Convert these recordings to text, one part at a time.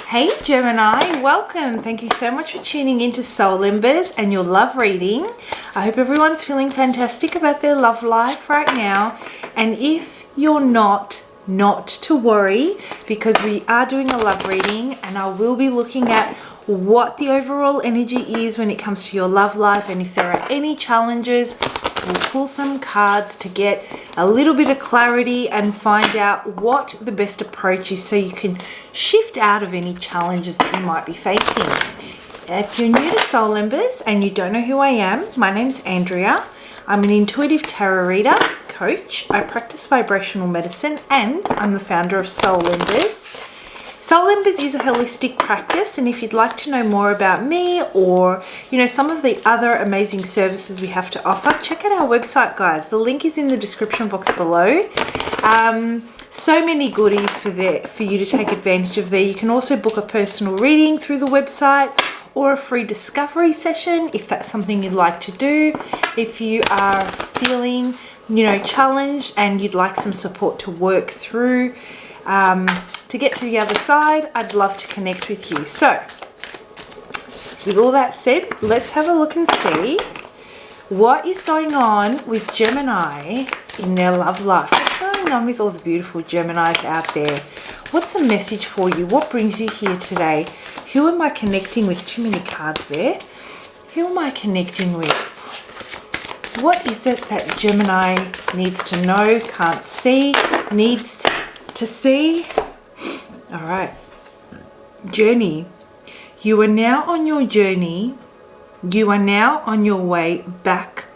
Hey Gemini, welcome. Thank you so much for tuning into Soul Embers and your love reading. I hope everyone's feeling fantastic about their love life right now. And if you're not to worry, because we are doing a love reading and I will be looking at what the overall energy is when it comes to your love life, and if there are any challenges, we'll pull some cards to get a little bit of clarity and find out what the best approach is so you can shift out of any challenges that you might be facing. If you're new to Soul Embers and you don't know who I am, my name's Andrea. I'm an intuitive tarot reader, coach. I practice vibrational medicine and I'm the founder of Soul Embers. Soul Embers is a holistic practice, and if you'd like to know more about me or, some of the other amazing services we have to offer, check out our website, guys. The link is in the description box below. So many goodies for you to take advantage of there. You can also book a personal reading through the website or a free discovery session if that's something you'd like to do. If you are feeling, challenged and you'd like some support to work through to get to the other side, I'd love to connect with you. So, with all that said, let's have a look and see what is going on with Gemini in their love life. What's going on with all the beautiful Geminis out there? What's the message for you? What brings you here today? Who am I connecting with? Too many cards there. Who am I connecting with? What is it that Gemini needs to know, can't see, needs to see? All right. Journey. You are now on your journey. You are now on your way back.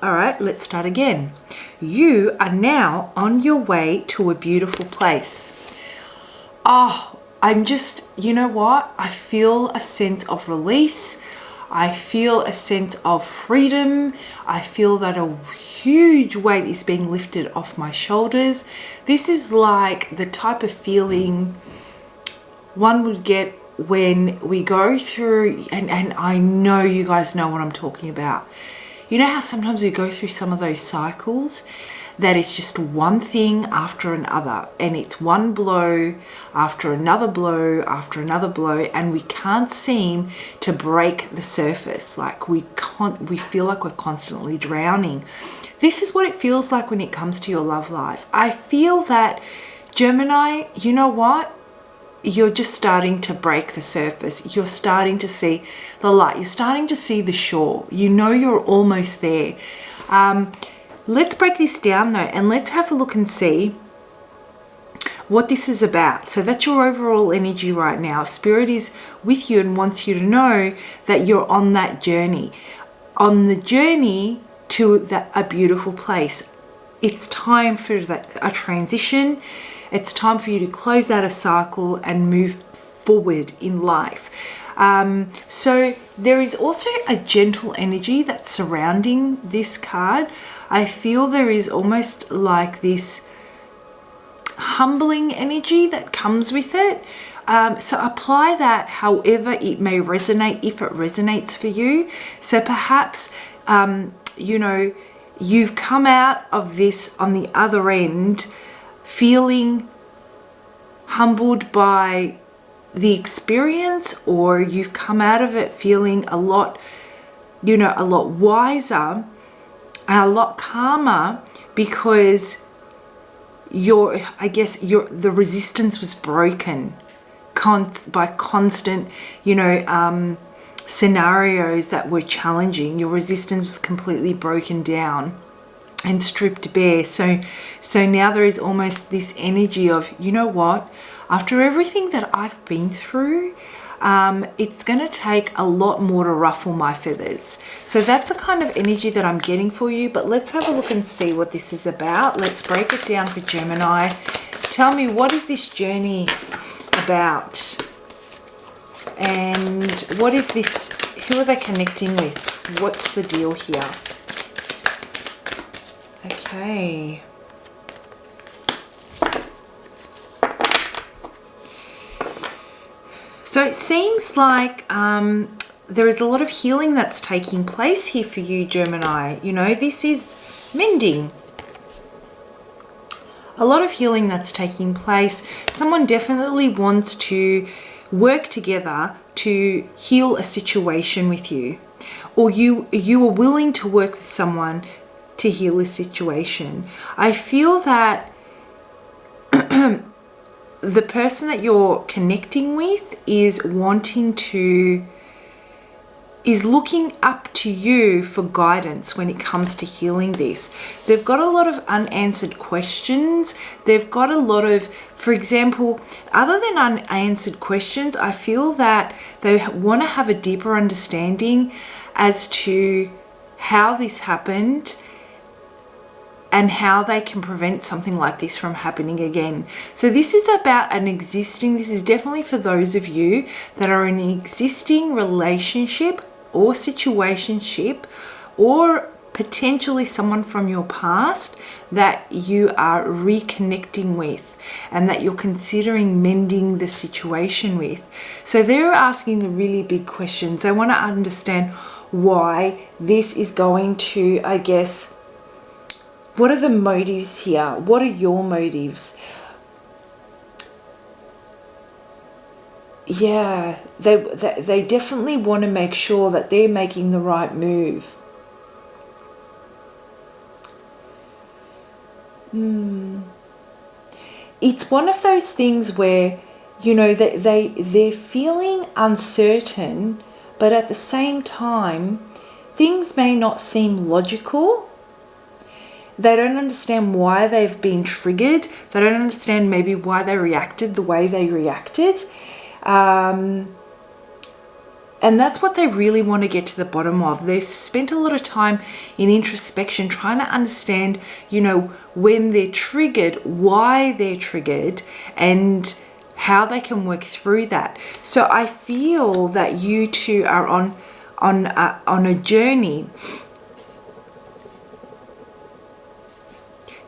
All right, let's start again. You are now on your way to a beautiful place. Oh, I'm just, you know what? I feel a sense of release. I feel a sense of freedom. I feel that a huge weight is being lifted off my shoulders. This is like the type of feeling one would get when we go through, and I know you guys know what I'm talking about. You know how sometimes we go through some of those cycles that it's just one thing after another, and it's one blow after another blow after another blow, and we can't seem to break the surface. Like we feel like we're constantly drowning. This is what it feels like when it comes to your love life. I feel that Gemini, you know what? You're just starting to break the surface. You're starting to see the light. You're starting to see the shore. You know you're almost there. Let's break this down though, and let's have a look and see what this is about. So that's your overall energy right now. Spirit is with you and wants you to know that you're on that journey. On the journey to a beautiful place. It's time for a transition. It's time for you to close out a cycle and move forward in life. So there is also a gentle energy that's surrounding this card. I feel there is almost like this humbling energy that comes with it. So apply that however it may resonate, if it resonates for you. So perhaps, you've come out of this on the other end feeling humbled by the experience, or you've come out of it feeling a lot wiser and a lot calmer because the resistance was broken by constant, scenarios that were challenging. Your resistance was completely broken down and stripped bare. So now there is almost this energy of, you know what, after everything that I've been through, it's going to take a lot more to ruffle my feathers. So that's the kind of energy that I'm getting for you. But let's have a look and see what this is about. Let's break it down for Gemini. Tell me, what is this journey about? And what is this? Who are they connecting with? What's the deal here? Okay. So it seems like there is a lot of healing that's taking place here for you, Gemini. This is mending. A lot of healing that's taking place. Someone definitely wants to work together to heal a situation with you, or you are willing to work with someone to heal a situation. I feel that the person that you're connecting with is looking up to you for guidance when it comes to healing this. They've got a lot of unanswered questions. They've got a lot of, for example, other than unanswered questions, I feel that they want to have a deeper understanding as to how this happened and how they can prevent something like this from happening again. So this is about this is definitely for those of you that are in an existing relationship or situationship, or potentially someone from your past that you are reconnecting with and that you're considering mending the situation with. So they're asking the really big questions. They want to understand why this is going to, I guess, what are the motives here? What are your motives? Yeah, they definitely want to make sure that they're making the right move. It's one of those things where, you know, they're feeling uncertain, but at the same time, things may not seem logical. They don't understand why they've been triggered. They don't understand maybe why they reacted the way they reacted. And that's what they really want to get to the bottom of. They've spent a lot of time in introspection trying to understand, you know, when they're triggered, why they're triggered, and how they can work through that. So I feel that you two are on a journey.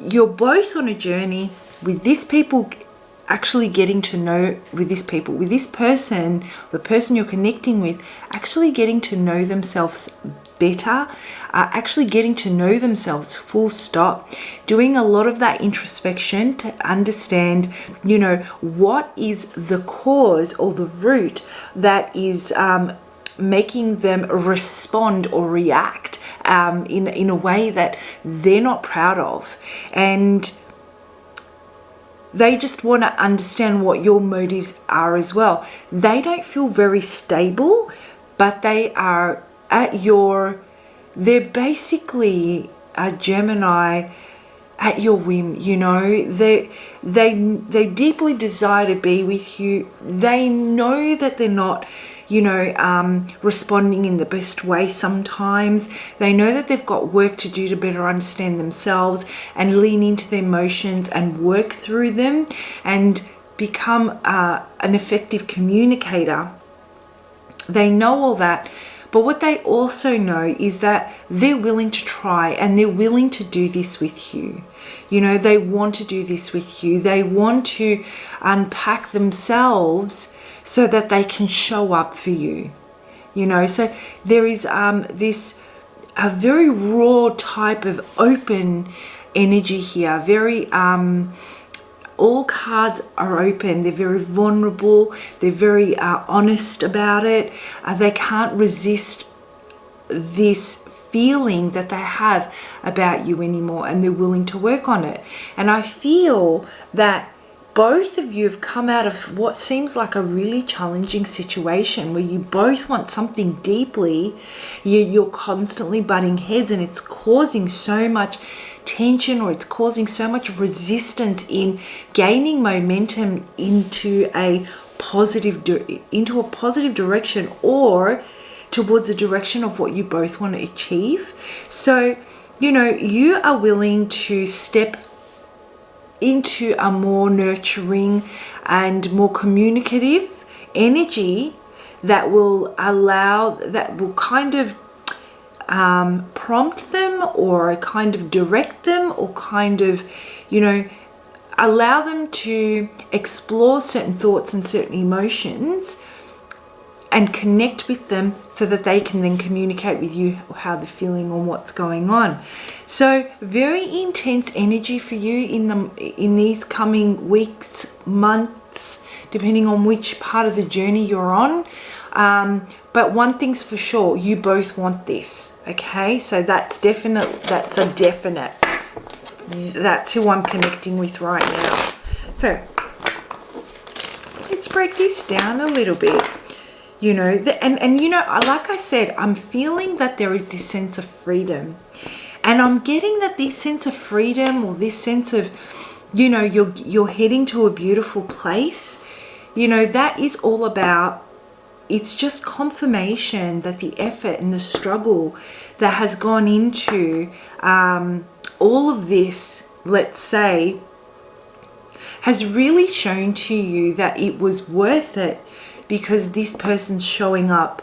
You're both on a journey with this people, actually getting to know, with this person, the person you're connecting with, actually getting to know themselves better, actually getting to know themselves full stop, doing a lot of that introspection to understand, you know, what is the cause or the root that is making them respond or react in a way that they're not proud of. And they just want to understand what your motives are as well. They don't feel very stable, but they are they're basically a Gemini at your whim, you know. They deeply desire to be with you. They know that they're not, you know, responding in the best way sometimes. They know that they've got work to do to better understand themselves and lean into their emotions and work through them and become an effective communicator. They know all that. But what they also know is that they're willing to try and they're willing to do this with you. You know, they want to do this with you. They want to unpack themselves so that they can show up for you. You know, so there is a very raw type of open energy here. Very all cards are open. They're very vulnerable. They're very honest about it. They can't resist this feeling that they have about you anymore, and they're willing to work on it. And I feel that both of you have come out of what seems like a really challenging situation where you both want something deeply. You're constantly butting heads, and it's causing so much tension, or it's causing so much resistance in gaining momentum into a positive direction, or towards the direction of what you both want to achieve. So, you know, you are willing to step into a more nurturing and more communicative energy that will kind of prompt them, or kind of direct them, or kind of, you know, allow them to explore certain thoughts and certain emotions and connect with them so that they can then communicate with you how they're feeling or what's going on. So very intense energy for you in these coming weeks, months, paths, depending on which part of the journey you're on. But one thing's for sure, you both want this, okay? So that's a definite. That's who I'm connecting with right now. So let's break this down a little bit. You know, and you know, like I said, I'm feeling that there is this sense of freedom. And I'm getting that this sense of freedom, or this sense of, you know, you're heading to a beautiful place. You know, that is all about, it's just confirmation that the effort and the struggle that has gone into all of this, let's say, has really shown to you that it was worth it, because this person's showing up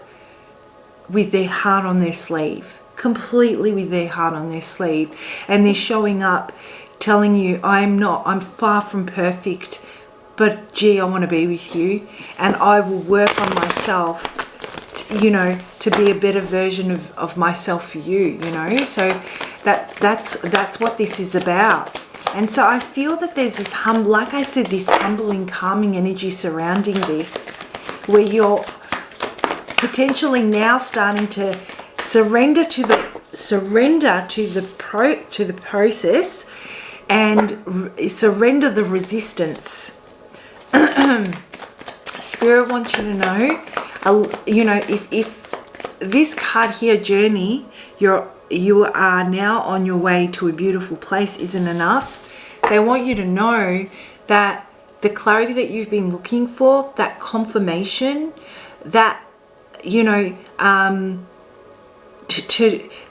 with their heart on their sleeve, completely with their heart on their sleeve. And they're showing up telling you, I'm far from perfect, but gee, I want to be with you, and I will work on myself, you know, to be a better version of myself for you, you know. So that's what this is about. And so I feel that there's this like I said, this humbling, calming energy surrounding this, where you're potentially now starting to surrender to the process, and surrender the resistance. Spirit wants you to know, you know, if this card here, journey, you are now on your way to a beautiful place, isn't enough. They want you to know that the clarity that you've been looking for, that confirmation, that, you know,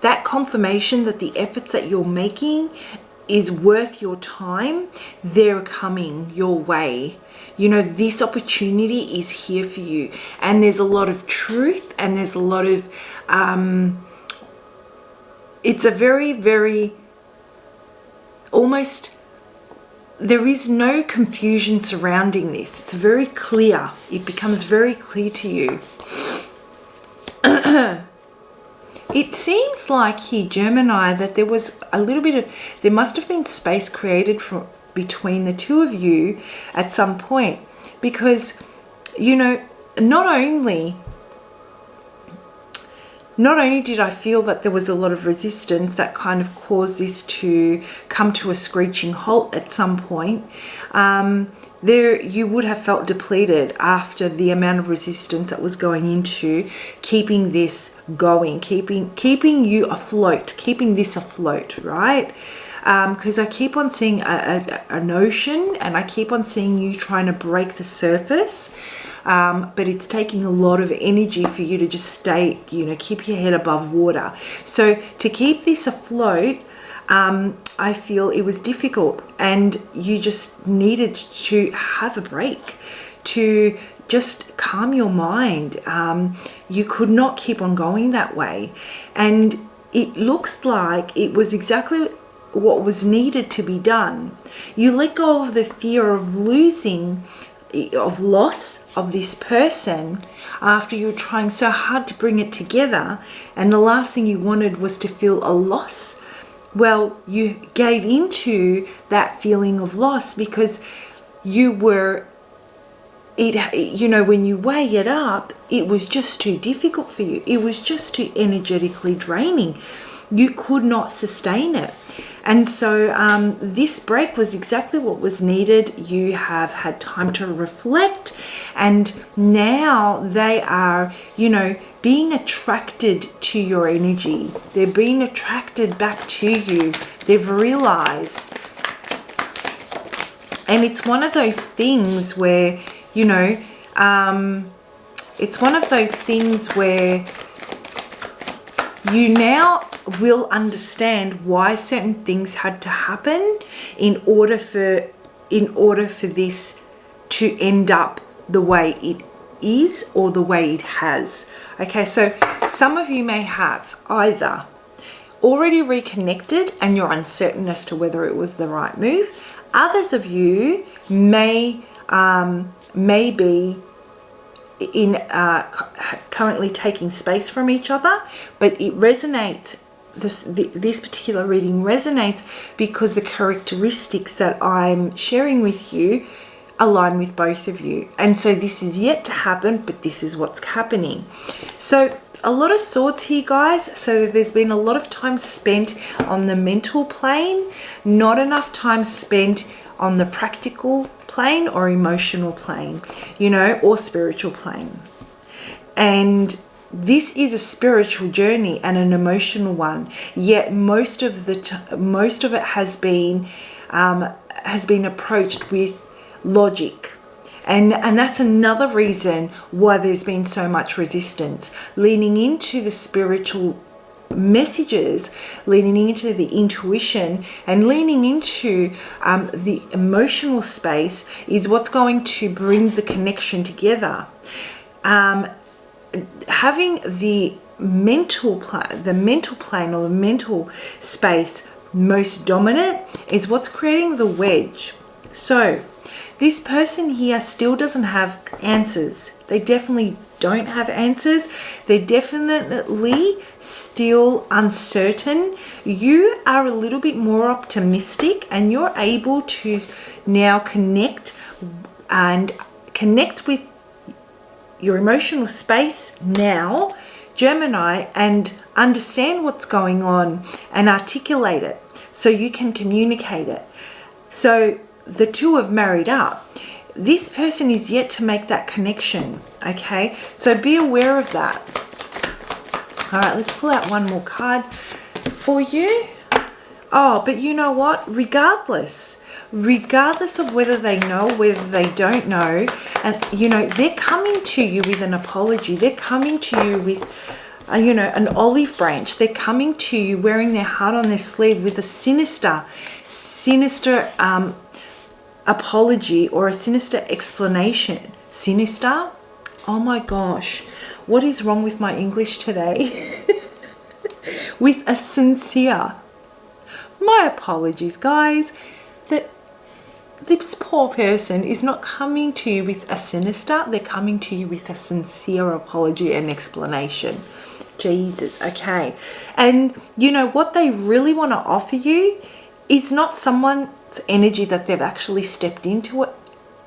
that confirmation that the efforts that you're making is worth your time, they're coming your way. You know, this opportunity is here for you, and there's a lot of truth, and there's a lot of it's a very, very, almost, there is no confusion surrounding this. It's very clear. It becomes very clear to you. It seems like here, Gemini, that there was a little bit of, there must have been space created between the two of you at some point, because, you know, not only did I feel that there was a lot of resistance that kind of caused this to come to a screeching halt at some point. You would have felt depleted after the amount of resistance that was going into keeping this going, keeping you afloat, keeping this afloat, right? Because I keep on seeing an ocean, and I keep on seeing you trying to break the surface. But it's taking a lot of energy for you to just stay, you know, keep your head above water. So to keep this afloat, I feel it was difficult, and you just needed to have a break, to just calm your mind. You could not keep on going that way. And it looks like it was exactly what was needed to be done. You let go of the fear of loss of this person after you were trying so hard to bring it together, and the last thing you wanted was to feel a loss. Well, you gave into that feeling of loss because you were, you know, when you weigh it up, it was just too difficult for you. It was just too energetically draining. You could not sustain it. And so this break was exactly what was needed. You have had time to reflect, and now they are, you know, being attracted to your energy. They're being attracted back to you. They've realized. And it's one of those things where, you know, it's one of those things where you now will understand why certain things had to happen in order for this to end up the way it is, or the way it has. Okay, so some of you may have either already reconnected and you're uncertain as to whether it was the right move. Others of you may be in currently taking space from each other, but it resonates. This particular reading resonates because the characteristics that I'm sharing with you align with both of you. And so this is yet to happen, but this is what's happening. So a lot of swords here, guys. So there's been a lot of time spent on the mental plane, not enough time spent on the practical plane or emotional plane, you know, or spiritual plane. And this is a spiritual journey and an emotional one. Yet most of it has been approached with logic. And that's another reason why there's been so much resistance. Leaning into the spiritual messages, leaning into the intuition, and leaning into the emotional space is what's going to bring the connection together. Having the mental plane or the mental space most dominant is what's creating the wedge. So this person here still doesn't have answers. They definitely don't have answers. They're definitely still uncertain. You are a little bit more optimistic, and you're able to now connect with your emotional space now, Gemini, and understand what's going on and articulate it so you can communicate it. So the two have married up. This person is yet to make that connection, okay? So be aware of that. All right, let's pull out one more card for you. Oh, but you know what? Regardless of whether they know, whether they don't know, and you know, they're coming to you with an apology. They're coming to you with, you know, an olive branch. They're coming to you wearing their heart on their sleeve with a sinister apology or a sinister explanation. Sinister? Oh my gosh. What is wrong with my English today? With a sincere. My apologies, guys. This poor person is not coming to you with a sinister. They're coming to you with a sincere apology and explanation. Jesus, okay. And you know what they really want to offer you is not someone's energy that they've actually stepped into it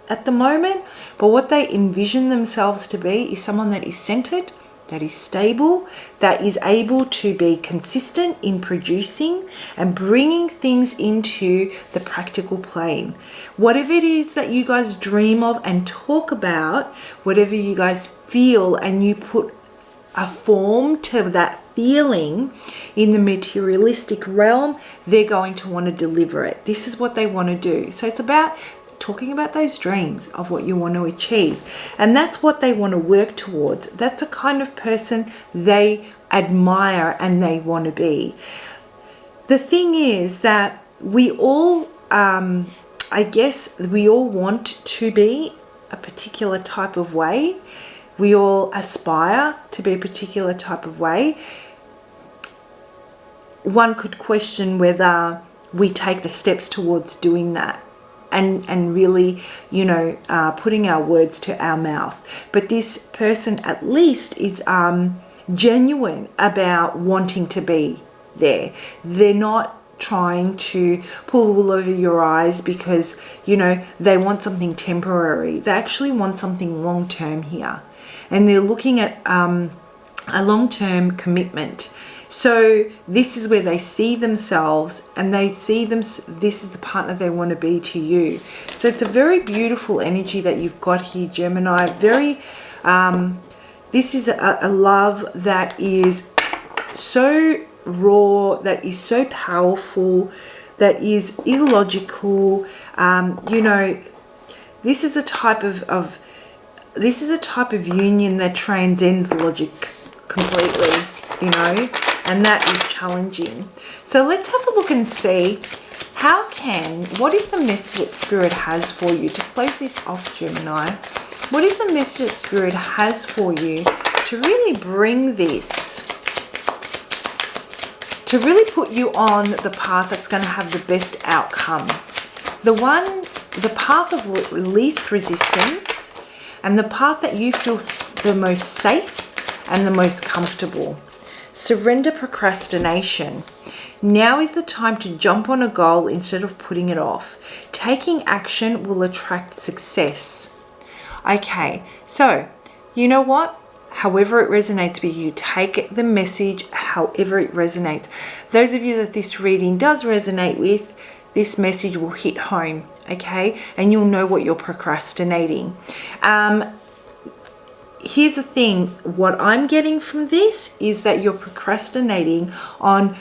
at the moment, but what they envision themselves to be is someone that is centered, that is stable, that is able to be consistent in producing and bringing things into the practical plane. Whatever it is that you guys dream of and talk about, whatever you guys feel, and you put a form to that feeling in the materialistic realm, they're going to want to deliver it. This is what they want to do. So it's about talking about those dreams of what you want to achieve, and that's what they want to work towards. That's the kind of person they admire and they want to be. The thing is that we all I guess we all want to be a particular type of way. We all aspire to be a particular type of way. One could question whether we take the steps towards doing that and really, you know, putting our words to our mouth. But this person at least is genuine about wanting to be there. They're not trying to pull the wool over your eyes because, you know, they want something temporary. They actually want something long-term here. And they're looking at a long-term commitment. So this is where they see themselves, and they see this is the partner they want to be to you. So it's a very beautiful energy that you've got here, Gemini. Very, this is a love that is so raw, that is so powerful, that is illogical. You know, this is a type of union that transcends logic completely, you know, and that is challenging. So let's have a look and see what is the message that Spirit has for you to close this off, Gemini? What is the message that Spirit has for you to really bring this, to really put you on the path that's going to have the best outcome? The path of least resistance, and the path that you feel the most safe and the most comfortable. Surrender procrastination. Now is the time to jump on a goal instead of putting it off. taking action will attract success. Okay, so you know what? However it resonates with you, take the message however it resonates. Those of you that this reading does resonate with, this message will hit home, okay? And you'll know what you're procrastinating. Here's the thing, what I'm getting from this is that you're procrastinating on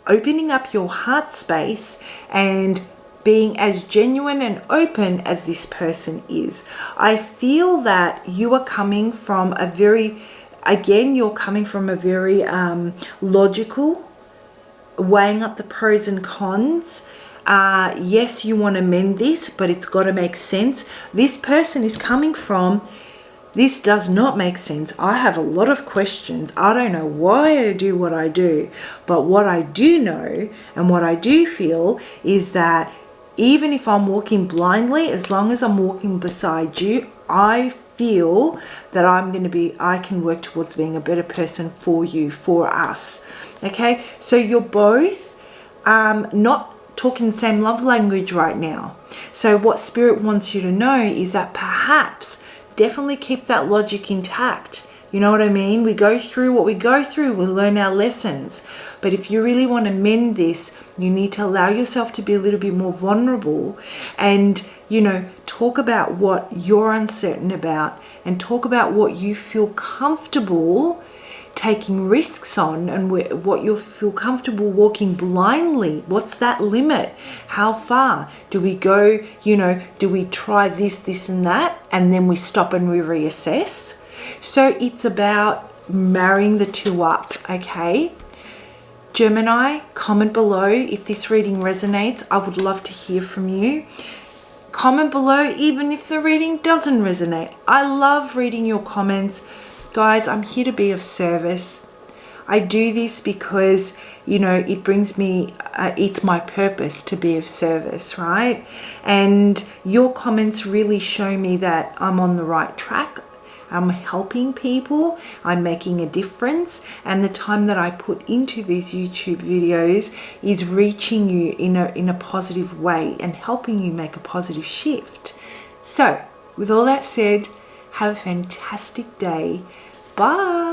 opening up your heart space and being as genuine and open as this person is. I feel that you are coming from a very logical, weighing up the pros and cons. Yes, you want to mend this, but it's got to make sense. This person is coming from, this does not make sense. I have a lot of questions. I don't know why I do what I do. But what I do know and what I do feel is that even if I'm walking blindly, as long as I'm walking beside you, I feel that I can work towards being a better person for you, for us. Okay? So you're both not talking the same love language right now. So what Spirit wants you to know is that perhaps definitely keep that logic intact. You know what I mean? We go through what we go through, we learn our lessons. But if you really want to mend this, you need to allow yourself to be a little bit more vulnerable and, talk about what you're uncertain about and talk about what you feel comfortable taking risks on and what you feel comfortable walking blindly. What's that limit? How far do we go? Do we try this and that, and then we stop and we reassess? So it's about marrying the two up, okay? Gemini, comment below if this reading resonates. I would love to hear from you. Comment below even if the reading doesn't resonate. I love reading your comments. Guys, I'm here to be of service. I do this because, it brings me, it's my purpose to be of service, right? And your comments really show me that I'm on the right track. I'm helping people. I'm making a difference. And the time that I put into these YouTube videos is reaching you in a positive way and helping you make a positive shift. So, with all that said, have a fantastic day. Bye.